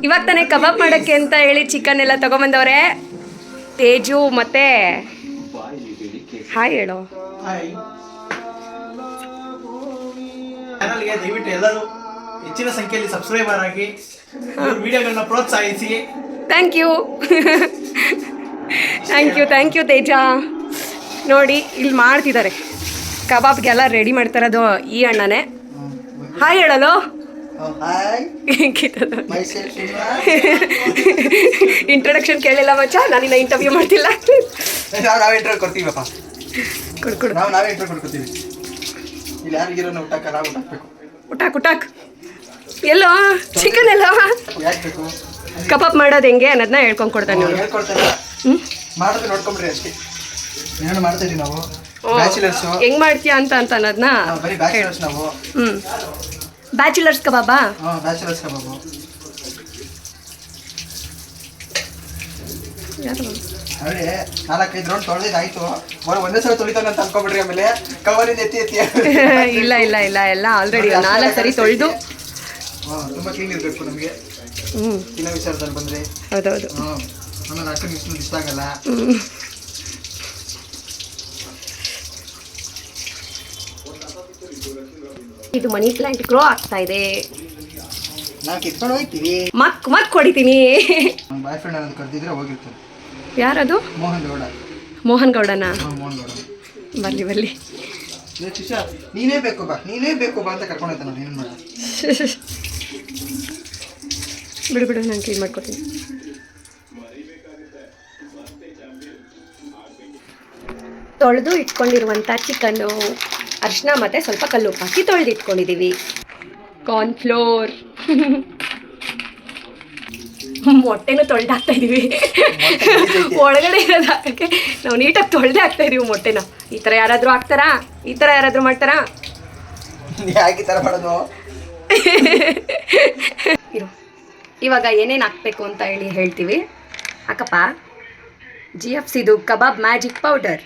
ಇವಾಗ ತಾನೇ ಕಬಾಬ್ ಮಾಡೋಕ್ಕೆ ಅಂತ ಹೇಳಿ ಚಿಕನ್ ಎಲ್ಲ ತೊಗೊಂಬಂದವ್ರೆ. ತೇಜು ಮತ್ತೆ ಹಾಯ್ ಹೇಳೋ. ಚಾನಲ್ಗೆ ದಯವಿಟ್ಟು ಎಲ್ಲರೂ ಹೆಚ್ಚಿನ ಸಂಖ್ಯೆಯಲ್ಲಿ ಸಬ್ಸ್ಕ್ರೈಬರ್ ಆಗಿ ವಿಡಿಯೋಗಳನ್ನ ಪ್ರೋತ್ಸಾಹಿಸಿ. ಥ್ಯಾಂಕ್ ಯು ಥ್ಯಾಂಕ್ ಯು ತೇಜ. ನೋಡಿ ಇಲ್ಲಿ ಮಾಡ್ತಿದ್ದಾರೆ ಕಬಾಬ್ಗೆಲ್ಲ ರೆಡಿ ಮಾಡ್ತಾರದು ಈ ಅಣ್ಣನೇ. ಹಾಯ್ ಹೇಳಲು ಇಂಟ್ರೊಡಕ್ಷನ್ ಕೇಳಿಲ್ಲ ಮಚ್ಚ, ನಾನಿನ್ನ ಇಂಟರ್ವ್ಯೂ ಮಾಡ್ತಿಲ್ಲ. ಊಟಾಕ್ ಎಲ್ಲೋ ಚಿಕನ್ ಎಲ್ಲ ಕಬಾಬ್ ಮಾಡೋದು ಹೆಂಗೆ ಅನ್ನೋದನ್ನ ಹೇಳ್ಕೊಂಡು ಕೊಡ್ತಾನೆ ನೀವು. ಹೆಂಗ್ ಮಾಡ್ತೀಯಾ ಅಂತ ಅನ್ನೋದನ್ನ. ಬ್ಯಾಚುಲರ್ಸ್ ಕಬಾಬಾ? ಇಲ್ಲ ಎಲ್ಲ ಆಲ್ರೆಡಿ 4 ಸರಿ ತೊಳೆದು ತುಂಬಾ ಕ್ಲೀನ್ ಇರಬೇಕು ನಮಗೆ. ತಿನ್ನೋ ವಿಚಾರದಲ್ಲಿ ಬಂದ್ರೆ ಹೌದೌದು. ಆಮೇಲೆ ಅಕ್ಕನ ಇಷ್ಟ ಆಗಲ್ಲ. ಇದು ಮನಿ ಪ್ಲಾಂಟ್ ಗ್ರೋ ಆಗ್ತಾ ಇದೆ. ನಾವು ಕಿತ್ಕೊಂಡು ಹೋಗ್ತೀವಿ. ಮಕ್ ಹೊಡಿತೀನಿ. ಬಾಯ್ ಫ್ರೆಂಡ್ ಅನ್ನೋದು ಕರೆದಿದ್ರೆ ಹೋಗಿರ್ತಾರೆ. ಯಾರದು? ಮೋಹನ್ ಗೌಡನ? ಬರ್ಲಿ ನೀನೇ ಬೇಕು ಬಾ ಅಂತ ಕರ್ಕೊಂಡೋಯ್ತ. ನಾನು ಏನು ಮಾಡ ಬಿಡು ನಾನು ಕ್ಲೀನ್ ಮಾಡ್ಕೊತೀನಿ. ತೊಳೆದು ಇಟ್ಕೊಂಡಿರುವಂಥ ಚಿಕನ್ನು, ಅರಿಶಿನ ಮತ್ತು ಸ್ವಲ್ಪ ಕಲ್ಲುಪ್ಪು ಹಾಕಿ ತೊಳೆದು ಇಟ್ಕೊಂಡಿದ್ದೀವಿ. ಕಾರ್ನ್ಫ್ಲೋರ್, ಮೊಟ್ಟೆನೂ ತೊಳೆದು ಹಾಕ್ತಾ ಇದ್ದೀವಿ. ಒಳಗಡೆ ಇರೋದು ಹಾಕೋಕ್ಕೆ ನಾವು ನೀಟಾಗಿ ತೊಳೆದೇ ಹಾಕ್ತಾ ಇದ್ದೀವಿ ಮೊಟ್ಟೆನ. ಈ ಥರ ಯಾರಾದರೂ ಹಾಕ್ತಾರಾ? ಈ ಥರ ಯಾರಾದರೂ ಮಾಡ್ತಾರಾ? ಯಾಕೆ ಥರ ಮಾಡೋದು? ಇವಾಗ ಏನೇನು ಹಾಕಬೇಕು ಅಂತ ಹೇಳ್ತೀವಿ. ಹಾಕಪ್ಪ. GFCದು ಕಬಾಬ್ ಮ್ಯಾಜಿಕ್ ಪೌಡರ್,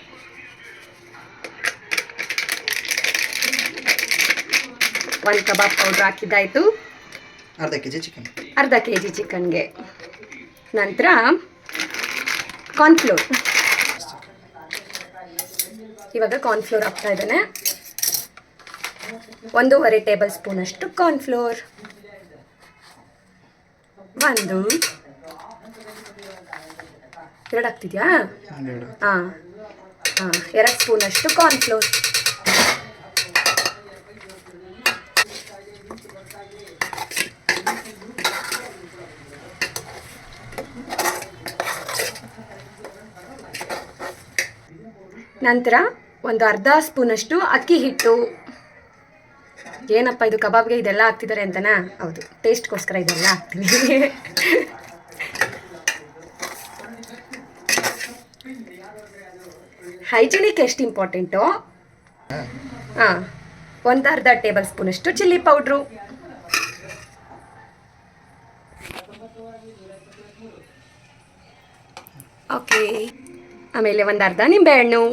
ಒಂದು ಕಬಾಬ್ ಪೌಡ್ರ್ ಹಾಕಿದ್ದಾಯಿತು. ಅರ್ಧ ಕೆ ಜಿ ಚಿಕನ್ಗೆ. ನಂತರ ಕಾರ್ನ್ಫ್ಲೋರ್. ಇವಾಗ ಕಾರ್ನ್ಫ್ಲೋರ್ ಹಾಕ್ತಾ ಇದ್ದಾನೆ. 1.5 ಟೇಬಲ್ ಸ್ಪೂನಷ್ಟು ಕಾರ್ನ್ಫ್ಲೋರ್. 2 ಹಾಕ್ತಿದ್ಯಾ? ಹಾಂ 2 ಸ್ಪೂನಷ್ಟು ಕಾರ್ನ್ಫ್ಲೋರ್. ನಂತರ ಒಂದು ಅರ್ಧ ಸ್ಪೂನಷ್ಟು ಅಕ್ಕಿ ಹಿಟ್ಟು. ಏನಪ್ಪ ಇದು ಕಬಾಬ್ಗೆ ಇದೆಲ್ಲ ಹಾಕ್ತಿದ್ದಾರೆ ಅಂತನಾ? ಹೌದು, ಟೇಸ್ಟ್ಗೋಸ್ಕರ ಇದೆಲ್ಲ ಹಾಕ್ತೀನಿ. ಹೈಜಿನಿಕ್ ಎಷ್ಟು ಇಂಪಾರ್ಟೆಂಟು. ಹಾಂ, 1/2 ಟೇಬಲ್ ಸ್ಪೂನಷ್ಟು ಚಿಲ್ಲಿ ಪೌಡ್ರು. ಓಕೆ, ಆಮೇಲೆ 1/2 ನಿಂಬೆಹಣ್ಣು.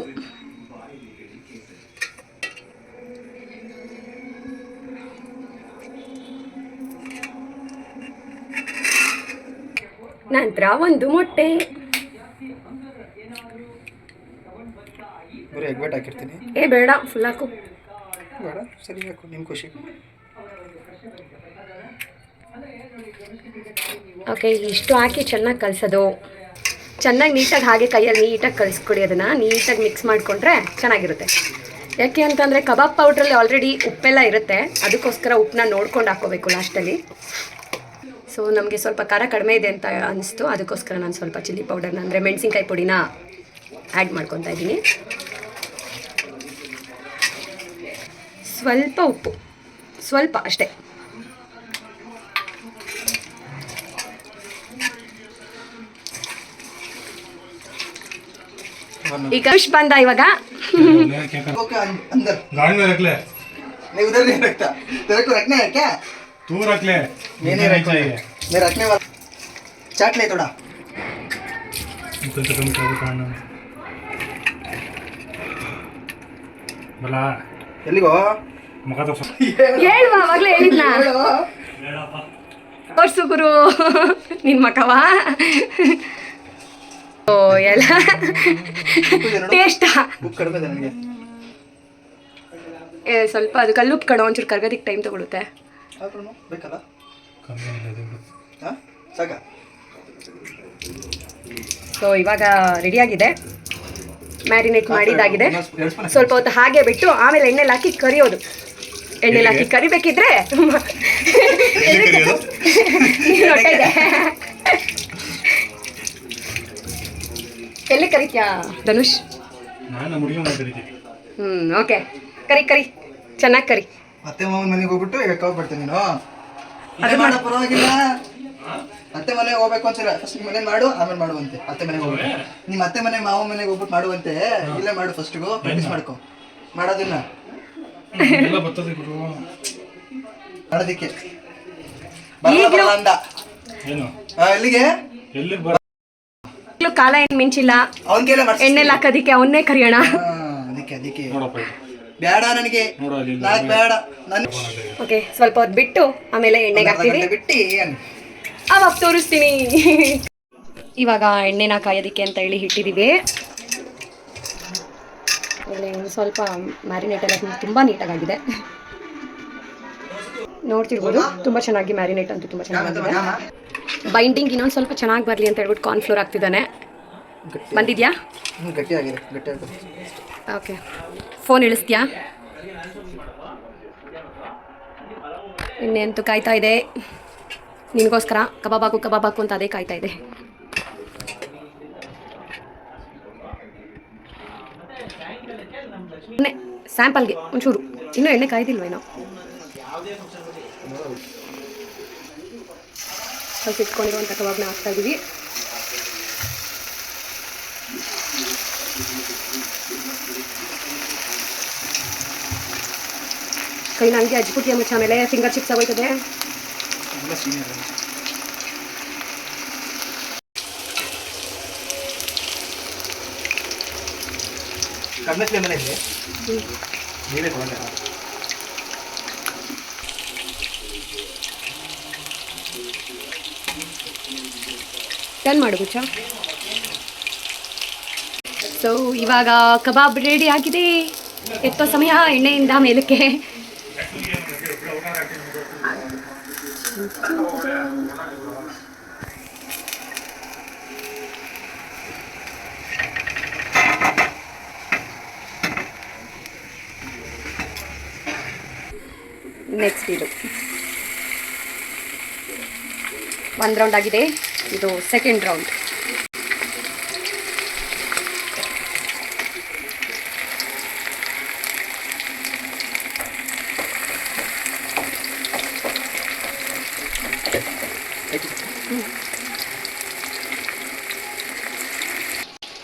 ನಂತರ 1 ಮೊಟ್ಟೆ. ಬೇಡ, ಫುಲ್ ಹಾಕು. ಸರಿ ಹಾಕು, ನಿಮ್ಮ ಖುಷಿ. ಓಕೆ, ಇಷ್ಟು ಹಾಕಿ ಚೆನ್ನಾಗಿ ಕಲಸೋದು. ಚೆನ್ನಾಗಿ ನೀಟಾಗಿ ಹಾಗೆ ಕೈಯಲ್ಲಿ ನೀಟಾಗಿ ಕಲಿಸ್ಕೊಡಿ. ಅದನ್ನು ನೀಟಾಗಿ ಮಿಕ್ಸ್ ಮಾಡಿಕೊಂಡ್ರೆ ಚೆನ್ನಾಗಿರುತ್ತೆ. ಯಾಕೆ ಅಂತಂದರೆ ಕಬಾಬ್ ಪೌಡ್ರಲ್ಲಿ ಆಲ್ರೆಡಿ ಉಪ್ಪೆಲ್ಲ ಇರುತ್ತೆ, ಅದಕ್ಕೋಸ್ಕರ ಉಪ್ಪನ್ನ ನೋಡ್ಕೊಂಡು ಹಾಕ್ಕೋಬೇಕು ಲಾಸ್ಟಲ್ಲಿ. ಸೊ ನಮಗೆ ಸ್ವಲ್ಪ ಖಾರ ಕಡಿಮೆ ಇದೆ ಅಂತ ಅನಿಸ್ತು, ಅದಕ್ಕೋಸ್ಕರ ನಾನು ಸ್ವಲ್ಪ ಚಿಲ್ಲಿ ಪೌಡರ್ನ ಅಂದರೆ ಮೆಣಸಿನ್ಕಾಯಿ ಪುಡಿನ ಆ್ಯಡ್ ಮಾಡ್ಕೊತಾ ಇದ್ದೀನಿ. ಸ್ವಲ್ಪ ಉಪ್ಪು, ಸ್ವಲ್ಪ ಅಷ್ಟೇ. ಈಗ ಖುಷ್ ಬಂದ ಇವಾಗ. नहीं उधर नहीं रखता, तेरे को रखना है क्या? तू रख ले, नहीं रखना है, मैं रखने वाला. चाट ले थोड़ा. तो कम कर खाना भला ಎಲ್ಲಿಗೋ ಮುಖ ತೋರ್ಸು. ಹೇಳುವ ಅವಾಗಲೇ ಹೇಳಿದ್ನಾ? ತೋರ್ಸು ಗುರು ನಿನ್ನ ಮಕವಾ. ಓ ಎಲ್ಲ ಟೇಸ್ಟಾ ಉಪ್ಪು ಕಡಿಮೆ ಇದೆ ನನಗೆ. ಸ್ವಲ್ಪ ಅದು ಕಲ್ಲುಪ್ಪು ಕಡೋ ಒಂಚೂರು ಕರ್ಗೋದಕ್ಕೆ ಟೈಮ್ ತಗೊಳುತ್ತೆ. ಆದ್ರೂ ಬೇಕಲ್ಲ ಕಮ್ಮಿ ಇದೆ. ಹಾಂ ಸಾಕ. ಸೊ ಇವಾಗ ರೆಡಿಯಾಗಿದೆ, ಮ್ಯಾರಿನೇಟ್ ಮಾಡಿದ್ದಾಗಿದೆ. ಎರಡು ಸ್ಪೂನ್ ಸ್ವಲ್ಪ ಹೊತ್ತು ಹಾಗೆ ಬಿಟ್ಟು ಆಮೇಲೆ ಎಣ್ಣೆಲಿ ಹಾಕಿ ಕರಿಯೋದು. ಎಣ್ಣೆಲಿ ಹಾಕಿ ಕರಿಬೇಕಿದ್ರೆ ನೀನ್ ಹೊಟ್ಟೆ ಇದೆ. ಎಲ್ಲಿ ಕರಿತ್ಯಾ ಧನುಷ್? ನಾನು ಹುಡುಗಿ ಮಾತಾಡಿದ್ದೆ. ಓಕೆ, ಕರಿ ಕರಿ ಚೆನ್ನಾಗಿ ಕರಿ. ಅತ್ತೆ ಮಾವನ ಮನೆಗೆ ಹೋಗ್ಬಿಟ್ಟು ಈಗ ಕಬಾಬ್ ಮಾಡ್ತೀನಿ ನೀನು. ಅದೇ ಮಾಡೋ ಪರವಾಗಿಲ್ಲ. ಅತ್ತೆ ಮನೆಗೆ ಹೋಗ್ಬೇಕು ಅಂತಿಲ್ಲ, ಫಸ್ಟ್ ನಿಮ್ಮ ಮನೇಲಿ ಮಾಡು ಆಮೇಲೆ ಮಾಡುವಂತೆ. ಅತ್ತೆ ಮನೆಗೆ ಹೋಗ್ಬಿಟ್ಟು ನಿಮ್ಮ ಅತ್ತೆ ಮನೆ ಮಾವ ಮನೆಗೆ ಹೋಗ್ಬಿಟ್ಟು ಮಾಡುವಂತೆ. ಇಲ್ಲೇ ಮಾಡು, ಫಸ್ಟಿಗೂ ಪ್ರಾಕ್ಟೀಸ್ ಮಾಡ್ಕೊ ಮಾಡೋದಿಲ್ಲ ಎಲ್ಲ ಬರ್ತದೆ ಗುರು ಮಾಡೋದಿಕ್ಕೆ. ಬರಲ್ಲ ಬರಲ್ಲ ಅಂದ. ಏನು ಎಲ್ಲಿಗೆ ಎಲ್ಲಿಗೆ ಬರ ಕಾಲ ಏನು ಮಿಂಚಿಲ್ಲ, ಅವನ ಕೈಲೇ ಮಾಡ್ಸಿ. ಎಣ್ಣೆಲಿ ಹಾಕೋದಿಕ್ಕೆ ಅವನ್ನೇ ಕರಿಯೋಣ. ಅದಕ್ಕೆ ನೋಡಪ್ಪ ಇದು. ಬೇಡ ನನಗೆ, ನೋಡು ಅಲ್ಲಿ ಇಲ್ಲ. ನಾಲ್ಕು ಬೇಡ ನನ್ನ ಓಕೆ, ಸ್ವಲ್ಪ ಹೊತ್ತು ಬಿಟ್ಟು ಆಮೇಲೆ ಎಣ್ಣೆಗೆ ಹಾಕ್ತೀವಿ, ಬಿಟ್ಟು ಅವಾಗ ತೋರಿಸ್ತೀನಿ. ಇವಾಗ ಎಣ್ಣೆನ ಕಾಯೋದಕ್ಕೆ ಅಂತ ಹೇಳಿ ಇಟ್ಟಿದ್ದೀವಿ. ಸ್ವಲ್ಪ ಮ್ಯಾರಿನೇಟ್ ಎಲ್ಲ ತುಂಬ ನೀಟಾಗಿದೆ, ನೋಡ್ತಿರ್ಬೋದು. ತುಂಬ ಚೆನ್ನಾಗಿ ಮ್ಯಾರಿನೇಟ್ ಅಂತೂ ತುಂಬ ಚೆನ್ನಾಗಿದೆ. ಬೈಂಡಿಂಗ್ ಇನ್ನೊಂದು ಸ್ವಲ್ಪ ಚೆನ್ನಾಗಿ ಬರಲಿ ಅಂತ ಹೇಳ್ಬಿಟ್ಟು ಕಾರ್ನ್ಫ್ಲೋರ್ ಹಾಕ್ತಿದ್ದಾನೆ. ಬಂದಿದ್ಯಾ? ಗಟ್ಟಿಯಾಗಿದೆ, ಗಟ್ಟಿಯಾಗಿದೆ. ಓಕೆ, ಫೋನ್ ಇಳಿಸ್ತೀಯಾ? ಎಣ್ಣೆ ಅಂತೂ ಕಾಯ್ತಾ ಇದೆ ನಿನಗೋಸ್ಕರ. ಕಬಾಬ್ ಹಾಕು ಅಂತ ಅದೇ ಕಾಯ್ತಾ ಇದೆ. ಎಣ್ಣೆ ಸ್ಯಾಂಪಲ್ಗೆ ಒಂಚೂರು, ಇನ್ನೂ ಎಣ್ಣೆ ಕಾಯ್ದಿಲ್ವೇನೋ. ಸ್ವಲ್ಪ ಇಟ್ಕೊಂಡಿರುವಂಥ ಕಬಾಬ್ನ ಹಾಕ್ತಾ ಇದ್ದೀವಿ. ಕೈ ನನಗೆ ಅಜ್ಜಿಪುಟ್ಟಿಯ ಮುಚ್ಚ ಮೇಲೆ ಫಿಂಗರ್ ಚಿಪ್ಸ್ ಆಗೋಯ್ತದೆ. ಕಡಿಮೆ ಫ್ಲೇಮಲ್ಲಿ ನೀವೇ ತೊಗೊಂಡೆ. ಟರ್ನ್ ಮಾಡು ಮುಚ್ಚ. ಸೊ ಇವಾಗ ಕಬಾಬ್ ರೆಡಿ ಆಗಿದೆ. ಎಷ್ಟೋ ಸಮಯ ಎಣ್ಣೆಯಿಂದ ಮೇಲಕ್ಕೆ. ನೆಕ್ಸ್ಟ್ ಇದು ಒಂದು ರೌಂಡ್ ಆಗಿದೆ, ಇದು ಸೆಕೆಂಡ್ ರೌಂಡ್.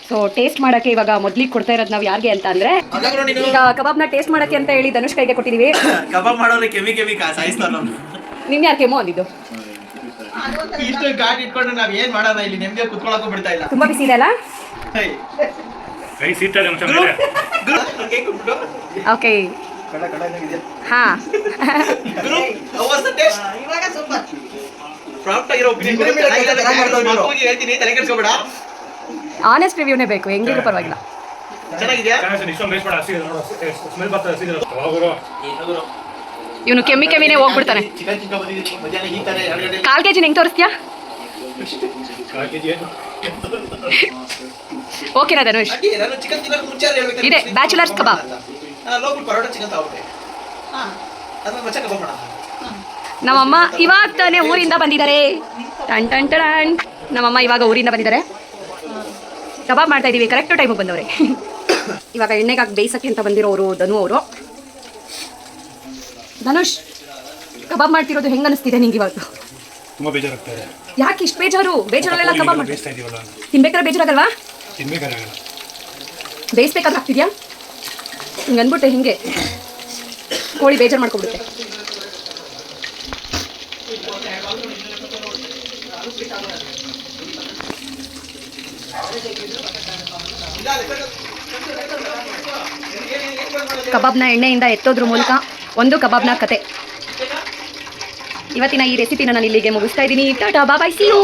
ಸೊ ಟೇಸ್ಟ್ ಮಾಡೋಕ್ಕೆ ಇವಾಗ ಮೊದಲಿಗೆ ಕೊಡ್ತಾ ಇರೋದು ನಾವು ಯಾರಿಗೆ ಅಂತ ಅಂದರೆ, ಈಗ ಕಬಾಬ್ನ ಟೇಸ್ಟ್ ಮಾಡೋಕ್ಕೆ ಅಂತ ಹೇಳಿ ಧನುಷ್ ಕೈಗೆ ಕೊಟ್ಟಿದ್ದೀವಿ. ಕಬಾಬ್ ಮಾಡೋರು ಕೆಮ್ಮಿ ಸಾಯಿಸ್ತಾರ. ನಿಮ್ಗೆ ಯಾರು ಕೆಮ್ಮು ಅಂದಿದ್ದು? ಇಷ್ಟು ಗಾಡಿ ಇಟ್ಕೊಂಡು ನಾವ್ ಏನ್ ಮಾಡೋಣ ಇಲ್ಲಿ, ನೆಮ್ಮದಿ ಕುತ್ಕೊಳಕ್ಕೂ ಬಿಡ್ತಾ ಇಲ್ಲ. ತುಂಬ ಬಿಸಿ ಇದೆ ಅಲ್ಲ? ಕೈ ಸೀತಾರೆ ಮಚ್ಚ ಮೇಲೆ. ಓಕೆ, ಕಡ ಕಡ ಇದೆ. ಹಾಂ. ಇವಾಗ ಸ್ವಲ್ಪ ಪ್ರಾಪ್ಟ್ ಆಗಿರೋ ಒಪಿನಿಯನ್ ಹೇಳ್ತೀನಿ, ತಲೆ ಕೆಡಿಸ್ಕೋಬೇಡ. ಆನೆಸ್ಟ್ ರಿವ್ಯೂನೇ ಬೇಕು, ಹೆಂಗಿದ್ರು ಪರವಾಗಿಲ್ಲ. ಚೆನ್ನಾಗಿದ್ಯಾ? ಇಷ್ಟೊಂದು ಬೇಸ್ ಮಾಡಿ ಹಸಿಗೆ ನೋಡು, ಸ್ಮೆಲ್ ಬರ್ತದೆ ಹಸಿಗೆ. ಹೋಗುರು ಇವನು ಕೆಮ್ಮಿನೇ ಹೋಗ್ಬಿಡ್ತಾನೆ. ಚಿಕನ್ ಬಂದಿದ್ದೀನಿ ಮಧ್ಯಾಹ್ನ ಈ ತರ 2 ಗಂಟೆ. 4 kg ಹೆಂಗೆ ತೋರಿಸ್ತೀಯಾ? ಓಕೆನಾ ಧನುಷ್? ನಾನು ಚಿಕನ್ ತಿನ್ನೋಕೆ ಮುಂಚೆ ಹೇಳ್ಬೇಕು. ಇದೆ ಬ್ಯಾಚುಲರ್ಸ್ ಕಬಾಬ್. ಲೋಕಲ್ ಪರೋಟ ಚಿಕನ್ ತಗೊಳ್ಳಿ. ಅದನ್ನ ಮಚ್ಚ ಕಬಾಬ್ ಮಾಡೋಣ. ನಮ್ಮಮ್ಮ ಇವಾಗ ತಾನೇ ಊರಿಂದ ಬಂದಿದ್ದಾರೆ. Ton ton ton. ನಮ್ಮಮ್ಮ ಇವಾಗ ಊರಿಂದ ಬಂದಿದ್ದಾರೆ. ಕಬಾಬ್ ಮಾಡ್ತಾ ಇದ್ದೀವಿ, ಕರೆಕ್ಟ್ ಟೈಮಿಗೆ ಬಂದವ್ರೆ. ಇವಾಗ ಎಣ್ಣೆಗೆ ಹಾಕಿ ಬೇಯಿಸೋಕ್ಕೆ ಅಂತ ಬಂದಿರೋರು ಧನು ಅವರು. ಧನುಷ್, ಕಬಾಬ್ ಮಾಡ್ತಿರೋದು ಹೆಂಗೆ ಅನಿಸ್ತಿದೆ ನಿಂಗೆ ಇವತ್ತು? ತುಂಬ ಬೇಜಾರಾಗ್ತಾ ಇದೆ. ಯಾಕೆ ಇಷ್ಟು ಬೇಜಾರು? ಬೇಜಾರಲ್ಲೆಲ್ಲ ಕಬಾಬ್ ಮಾಡಿ ಬೇಯಿಸ್ತಾ ಇದೀವಲ್ಲ, ತಿನ್ಬೇಕಾದ್ರೆ ಬೇಜಾರಾಗಲ್ವಾ? ತಿನ್ಬೇಕಾಗಲ್ಲ. ಬೇಯಿಸ್ಬೇಕಾದ್ರೆ ಆಗ್ತಿದ್ಯಾ? ಹಿಂಗೆ ಅಂದ್ಬಿಟ್ಟೆ, ಹಿಂಗೆ ಕೋಳಿ ಬೇಜಾರು ಮಾಡ್ಕೊಬಿಡುತ್ತೆ. ಕಬಾಬ್ನ ಎಣ್ಣೆಯಿಂದ ಎತ್ತೋದ್ರ ಮೂಲಕ ಒಂದು ಕಬಾಬ್ನ ಕತೆ. ಇವತ್ತಿನ ಈ ರೆಸಿಪಿನ ನಾನು ಇಲ್ಲಿಗೆ ಮುಗಿಸ್ತಾ ಇದ್ದೀನಿ. ಟಾಟಾ ಬಾಯ್, ಸಿ ಯು.